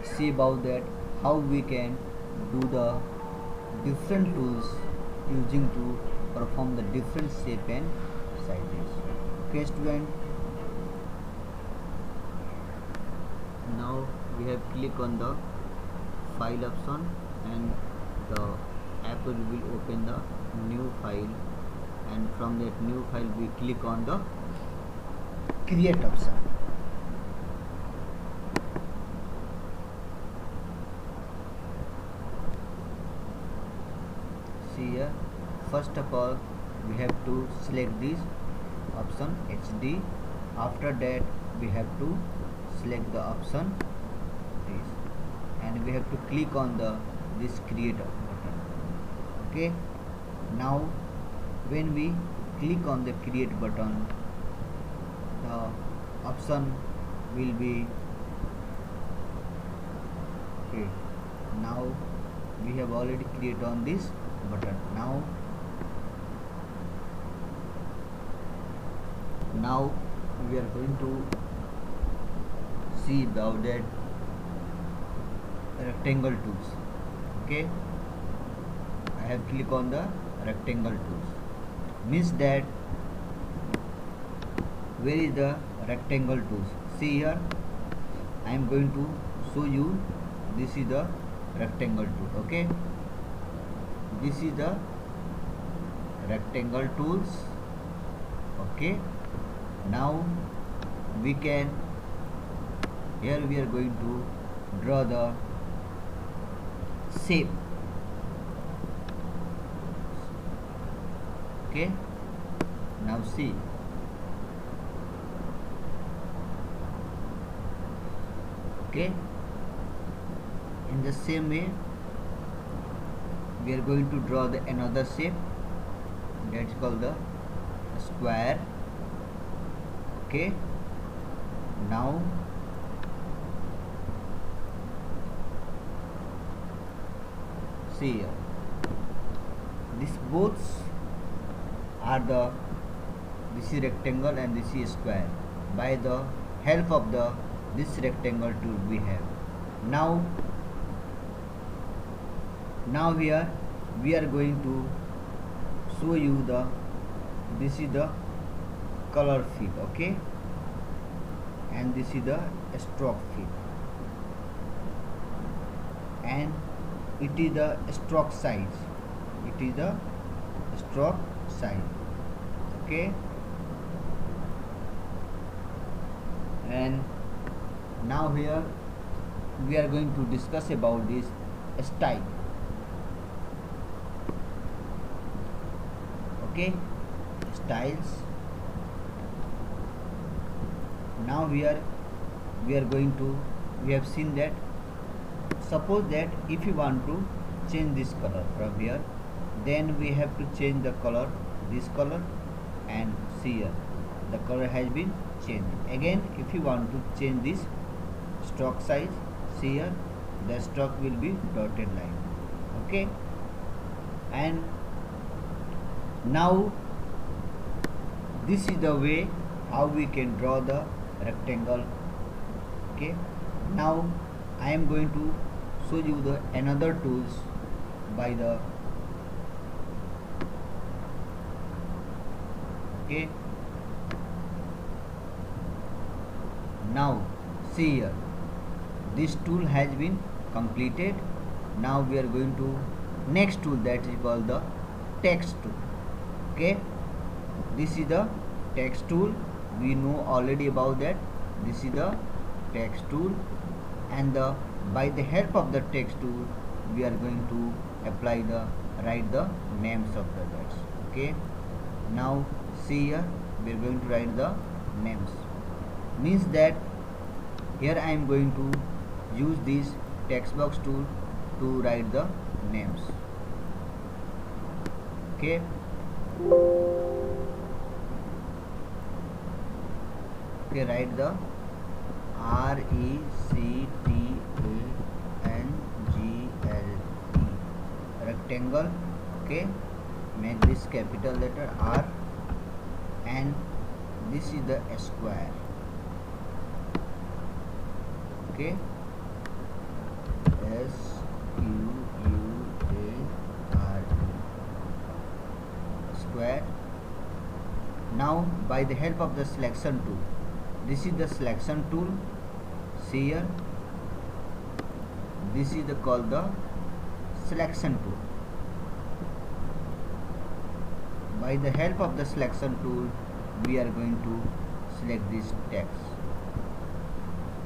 see about that how we can do the different tools using to perform the different shape and sizes. Okay student, now we have click on the file option and the app will open the new file, and from that new file we click on the create option. See here, first of all we have to select this option HD. After that we have to select the option this, and we have to click on the this create button. Okay, now when we click on the create button, the option will be okay. Now we have already created on this button. Now we are going to see about that rectangle tools. Okay, I have clicked on the rectangle tools, means that where is the rectangle tools. See here, I am going to show you. This is the rectangle tool. Okay, this is the rectangle tools. Okay, now we can, here we are going to draw the shape. Okay, now see, okay, in the same way we are going to draw the another shape, that's called the square. Okay, now see here, these both are the, this is rectangle and this is square. By the help of the this rectangle tool we have. Now here we are going to show you the, this is the color field. Okay, and this is the stroke field, and it is the stroke size, it is the stroke size. Okay, and now here we are going to discuss about this style. Okay, styles. Now we are going to, we have seen that suppose that if you want to change this color from here, then we have to change the color, this color, and see here the color has been changed. Again, if you want to change this stroke size, see here the stroke will be dotted line. Okay, and now this is the way how we can draw the rectangle. Okay, now I am going to show you the another tools by the, okay, now see here, this tool has been completed. Now we are going to next tool, that is called the text tool. Okay, this is the text tool, we know already about that. This is the text tool, and the, by the help of the text tool we are going to apply the, write the names of the words. Okay, now see here we are going to write the names, means that here I am going to use this text box tool to write the names. Okay, okay, write the RECTANGLE, rectangle. Okay, make this capital letter R, and this is the square. Okay, square. Now by the help of the selection tool, this is the selection tool. See here, this is the called the selection tool. By the help of the selection tool, we are going to select this text.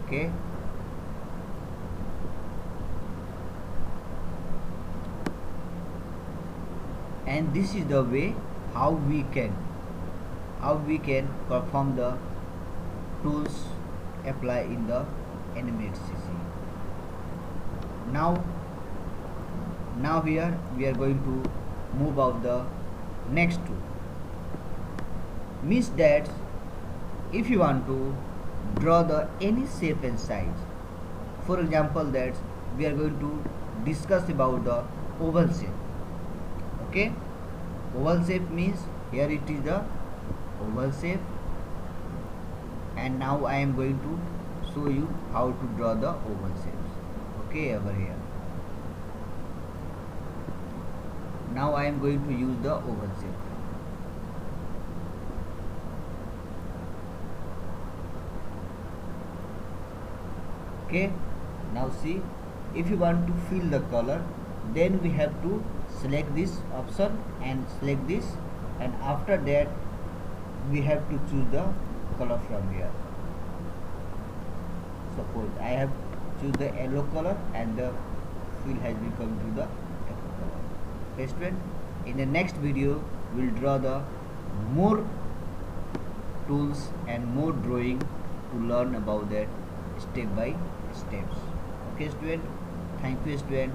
Okay. And this is the way how we can perform the tools apply in the Animate CC. Now here we are going to move out the next tool. Means that if you want to draw the any shape and size, for example, that we are going to discuss about the oval shape. Okay, oval shape means here it is the oval shape, and now I am going to show you how to draw the oval shapes. Okay, over here. Now I am going to use the oval shape. Okay, now see, if you want to fill the color, then we have to select this option and select this, and after that we have to choose the color from here. Suppose I have choose the yellow color and the fill has become to the yellow color. Okay, student, in the next video we will draw the more tools and more drawing to learn about that step by steps. Okay, student, thank you, student.